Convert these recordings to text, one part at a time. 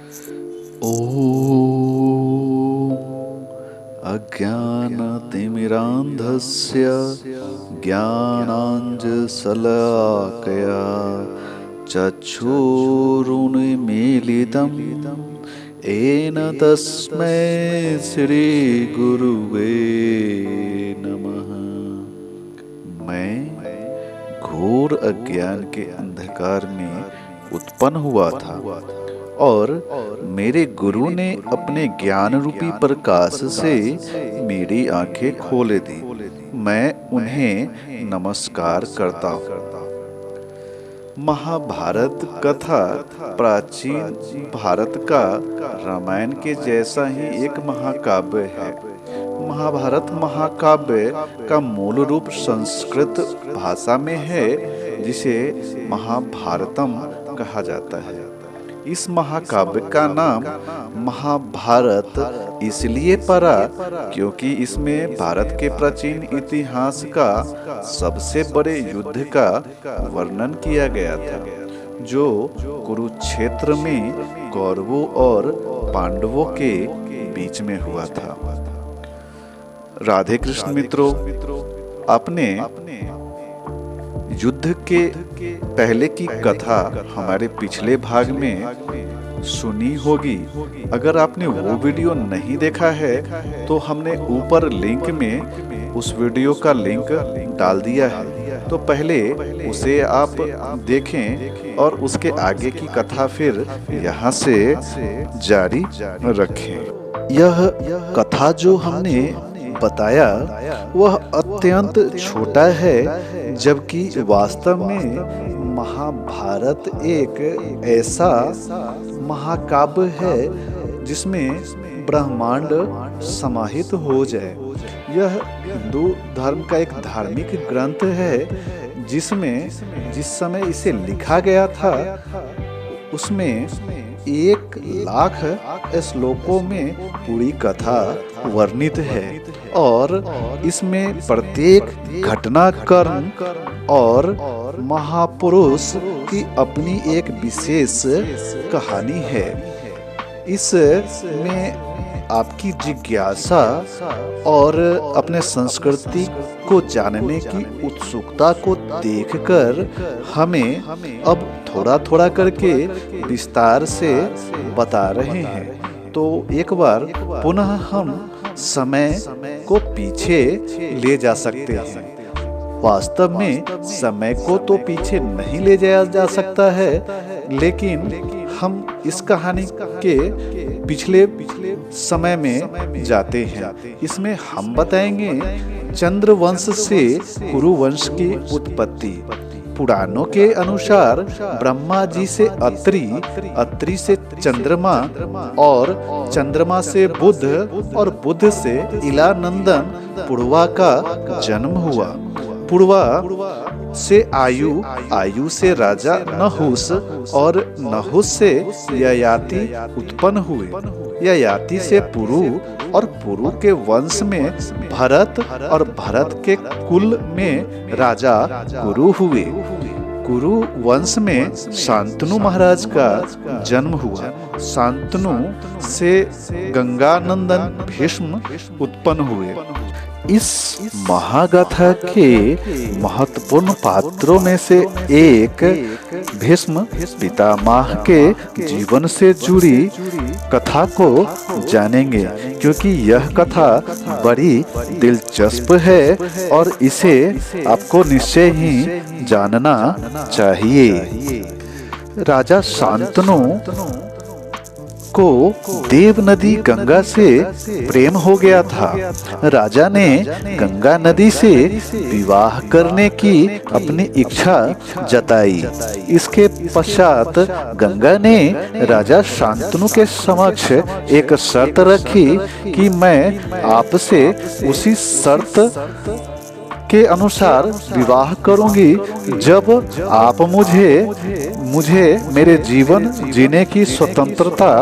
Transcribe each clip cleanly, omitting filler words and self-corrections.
ॐ अज्ञानतिमिरान्धस्य ज्ञानाञ्जनशलाकया चक्षुरुन्मीलितं येन तस्मै श्रीगुरुवे नमः। मैं घोर अज्ञान के अंधकार में उत्पन्न हुआ था और मेरे गुरु ने अपने ज्ञान रूपी प्रकाश से मेरी आंखें खोले दी। मैं उन्हें नमस्कार करता हूँ। महाभारत कथा प्राचीन भारत का रामायण के जैसा ही एक महाकाव्य है। महाभारत महाकाव्य का मूल रूप संस्कृत भाषा में है, जिसे महाभारतम कहा जाता है। इस महाकाव्य का नाम महाभारत इसलिए पड़ा क्योंकि इसमें भारत के प्राचीन इतिहास का सबसे बड़े युद्ध का वर्णन किया गया था, जो कुरुक्षेत्र में कौरवों और पांडवों के बीच में हुआ था। राधे कृष्ण मित्रों, आपने युद्ध के पहले की कथा हमारे पिछले भाग में सुनी होगी। अगर आपने वो वीडियो नहीं देखा है तो हमने ऊपर लिंक में उस वीडियो का लिंक डाल दिया है, तो पहले उसे आप देखें और उसके आगे की कथा फिर यहाँ से जारी रखें। यह कथा जो हमने बताया वह अत्यंत छोटा है, जबकि वास्तव में महाभारत एक ऐसा महाकाव्य है जिसमें ब्रह्मांड समाहित हो जाए। यह हिंदू धर्म का एक धार्मिक ग्रंथ है, जिसमें जिस समय इसे लिखा गया था उसमें 1,00,000 श्लोकों में पूरी कथा वर्णित है और इसमें प्रत्येक घटनाक्रम और महापुरुष की अपनी एक विशेष कहानी है। इसमें आपकी जिज्ञासा और अपने संस्कृति को जानने की उत्सुकता को देखकर हमें अब थोड़ा थोड़ा करके विस्तार से बता रहे हैं। तो एक बार पुनः हम समय को पीछे ले जा सकते हैं। वास्तव में समय को तो पीछे नहीं ले जाया जा सकता है, लेकिन हम इस कहानी के पिछले समय में जाते हैं। इसमें हम बताएंगे चंद्रवंश से कुरुवंश की उत्पत्ति। पुराणों के अनुसार ब्रह्मा जी से अत्रि, अत्रि से चंद्रमा और चंद्रमा से बुध और बुध से इलानंदन पुरवा का जन्म हुआ। पुरवा से आयु, आयु से राजा नहुस और नहुस से ययाति उत्पन्न हुए। ययाति से पुरु और पुरु के वंश में भरत और भरत के कुल में राजा कुरु हुए। कुरु वंश में शांतनु महाराज का जन्म हुआ। शांतनु से गंगानंदन भीष्म उत्पन्न हुए। इस महागाथा के महत्वपूर्ण पात्रों में से एक भीष्म पितामह के जीवन से जुड़ी कथा को जानेंगे, क्योंकि यह कथा बड़ी दिलचस्प है और इसे आपको निश्चय ही जानना चाहिए। राजा शांतनु को देव नदी गंगा से प्रेम हो गया था। राजा ने गंगा नदी से विवाह करने की अपनी इच्छा जताई। इसके पश्चात गंगा ने राजा शांतनु के समक्ष एक शर्त रखी कि मैं आपसे उसी शर्त के अनुसार विवाह करूंगी जब आप मुझे मेरे जीवन जीने की स्वतंत्रता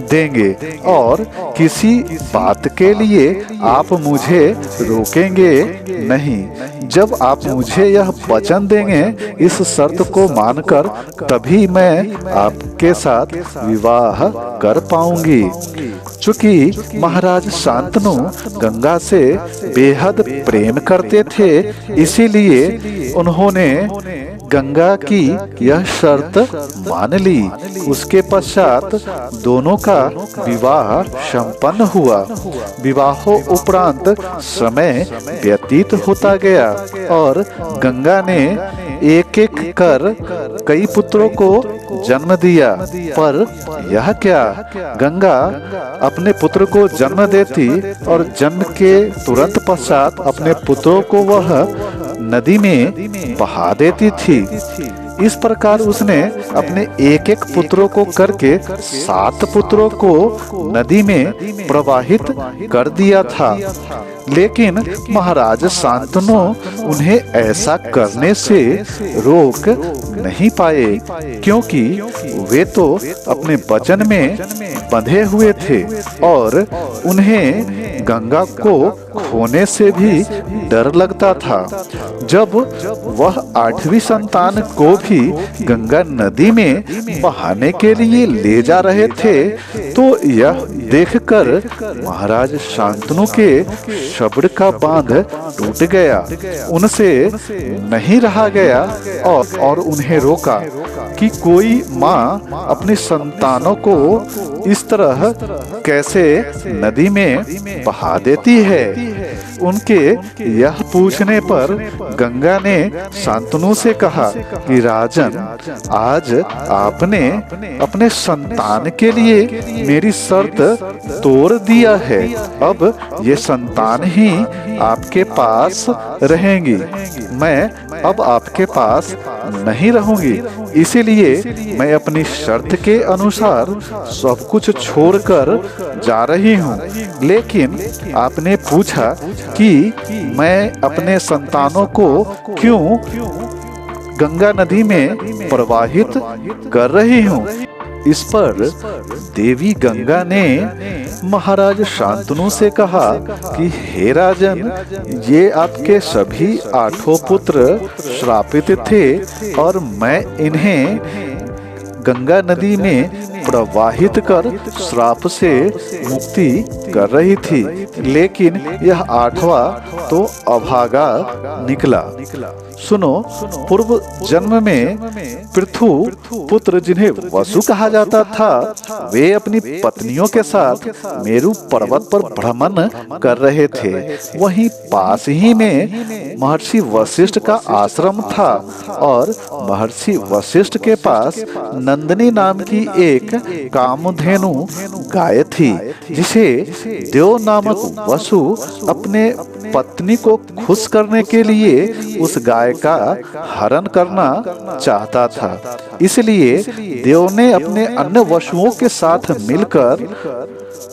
देंगे और किसी बात के लिए आप मुझे रोकेंगे नहीं। जब आप मुझे यह वचन देंगे इस शर्त को मानकर तभी मैं आपके साथ विवाह कर पाऊंगी। चूंकि महाराज शांतनु गंगा से बेहद प्रेम करते थे, इसीलिए उन्होंने गंगा की यह शर्त मान ली। उसके पश्चात दोनों का विवाह संपन्न हुआ। विवाहों उपरांत समय व्यतीत होता गया और गंगा ने एक एक कर कई पुत्रों को जन्म दिया। पर यह क्या, गंगा अपने पुत्र को जन्म देती और जन्म के तुरंत पश्चात अपने पुत्रों को वह नदी में बहा देती थी। इस प्रकार उसने अपने एक एक पुत्रों को करके 7 पुत्रों को नदी में प्रवाहित कर दिया था। लेकिन महाराज शांतनु उन्हें ऐसा करने से रोक नहीं पाए, क्योंकि वे तो अपने वचन में बंधे हुए थे और उन्हें गंगा को खोने से भी डर लगता था। जब वह 8वीं संतान को भी गंगा नदी में बहाने के लिए ले जा रहे थे, तो यह देखकर महाराज शांतनु के शब्द का बांध टूट गया। उनसे नहीं रहा गया और उन्हें रोका कि कोई माँ अपनी संतानों को इस तरह कैसे नदी में बहा देती है। उनके यह पूछने पर गंगा ने शांतनु से कहा कि राजन, आज आपने अपने संतान के लिए मेरी शर्त तोड़ दिया है। अब ये संतान ही आपके पास रहेंगी, मैं अब आपके पास नहीं रहूंगी। इसीलिए मैं अपनी शर्त के अनुसार सब कुछ छोड़कर जा रही हूँ। लेकिन आपने पूछा कि मैं अपने संतानों को क्यों गंगा नदी में प्रवाहित कर रही हूँ। इस पर देवी गंगा ने महाराज शांतनु से कहा कि हे राजन, ये आपके सभी 8 पुत्र श्रापित थे और मैं इन्हें गंगा नदी में प्रवाहित कर श्राप से मुक्ति कर रही थी। लेकिन यह 8वां तो अभागा निकला। सुनो, पूर्व जन्म में पृथु पुत्र जिन्हें वसु कहा जाता था, वे अपनी पत्नियों के साथ मेरु पर्वत पर भ्रमण कर रहे थे। वहीं पास ही में महर्षि वशिष्ठ का आश्रम था और महर्षि वशिष्ठ के पास नंदिनी नाम की एक कामधेनु गाय थी, जिसे देव नामक वसु अपने पत्नी को खुश करने के लिए उस गाय का हरण करना चाहता था। इसलिए देव ने अपने अन्य वसुओं के साथ मिलकर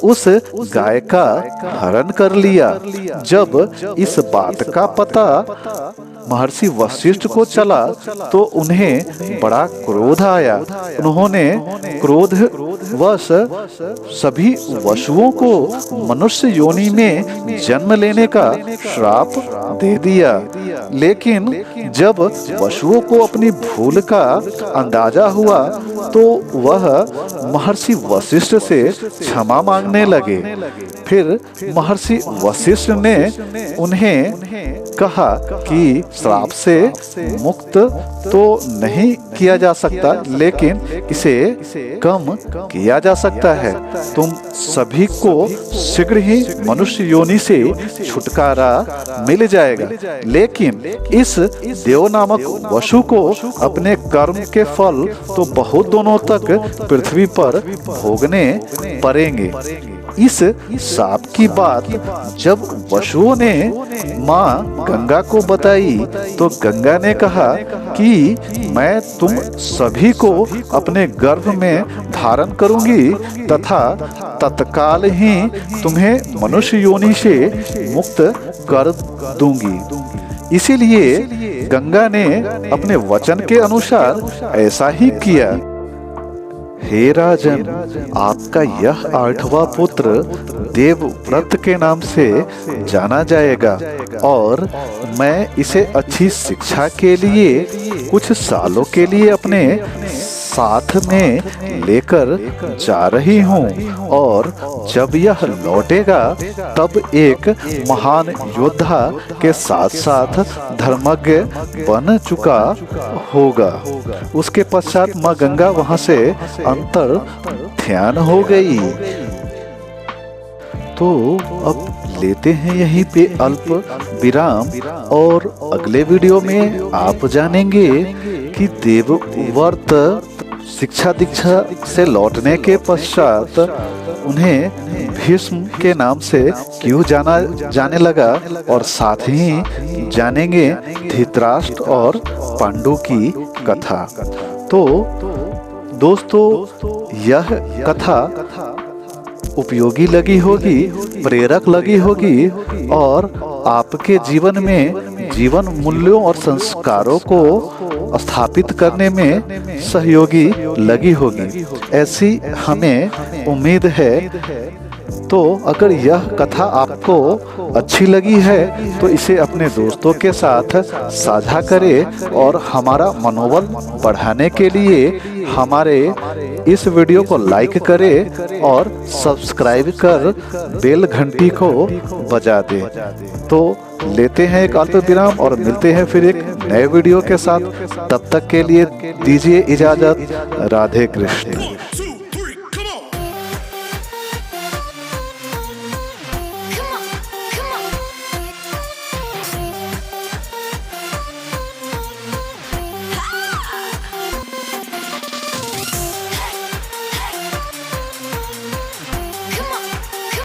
उस गाय का हरण कर लिया। जब इस बात का पता महर्षि वशिष्ठ को चला तो उन्हें बड़ा क्रोध आया। उन्होंने क्रोधवश सभी वसुओं को मनुष्य योनि में जन्म लेने का श्राप दे दिया। लेकिन जब वसुओं को अपनी भूल का अंदाजा हुआ तो वह महर्षि वशिष्ठ से क्षमा मांगने लगे। फिर महर्षि वशिष्ठ ने उन्हें कहा कि श्राप से मुक्त तो नहीं किया जा सकता, लेकिन इसे कम किया जा सकता है। तुम सभी को शीघ्र ही मनुष्य योनि से छुटकारा मिल जाएगा। लेकिन इस देव नामक वसु को अपने कर्म के फल तो बहुत दिनों तक पृथ्वी पर भोगने पड़ेंगे। इस शाप की बात जब वसुओं ने माँ गंगा को बताई तो गंगा ने कहा कि मैं तुम सभी को अपने गर्भ में धारण करूंगी तथा तत्काल ही तुम्हें मनुष्य योनि से मुक्त कर दूंगी। इसीलिए गंगा ने अपने वचन के अनुसार ऐसा ही किया। हे राजन, आपका यह 8वां पुत्र देवव्रत के नाम से जाना जाएगा और मैं इसे अच्छी शिक्षा के लिए कुछ सालों के लिए अपने साथ में लेकर जा रही हूँ और जब यह लौटेगा तब एक महान योद्धा के साथ साथ धर्मज्ञ बन चुका होगा। उसके पश्चात माँ गंगा वहां से अंतर ध्यान हो गई। तो अब लेते हैं यहीं पे अल्प विराम और अगले वीडियो में आप जानेंगे कि देवव्रत शिक्षा दीक्षा से लौटने के पश्चात उन्हें भीष्म के नाम से क्यों जाने लगा और साथ ही जानेंगे धृतराष्ट्र और पांडु की कथा। तो दोस्तों, यह कथा उपयोगी लगी होगी, प्रेरक लगी होगी और आपके जीवन में जीवन मूल्यों और संस्कारों को स्थापित करने में सहयोगी लगी होगी, ऐसी हमें उम्मीद है। तो अगर यह कथा आपको अच्छी लगी है तो इसे अपने दोस्तों के साथ साझा करें और हमारा मनोबल बढ़ाने के लिए हमारे इस वीडियो को लाइक करें और सब्सक्राइब कर बेल घंटी को बजा दें। तो लेते हैं एक अल्प विराम और मिलते हैं फिर एक नए वीडियो के साथ। तब तक के लिए दीजिए इजाजत। राधे कृष्ण।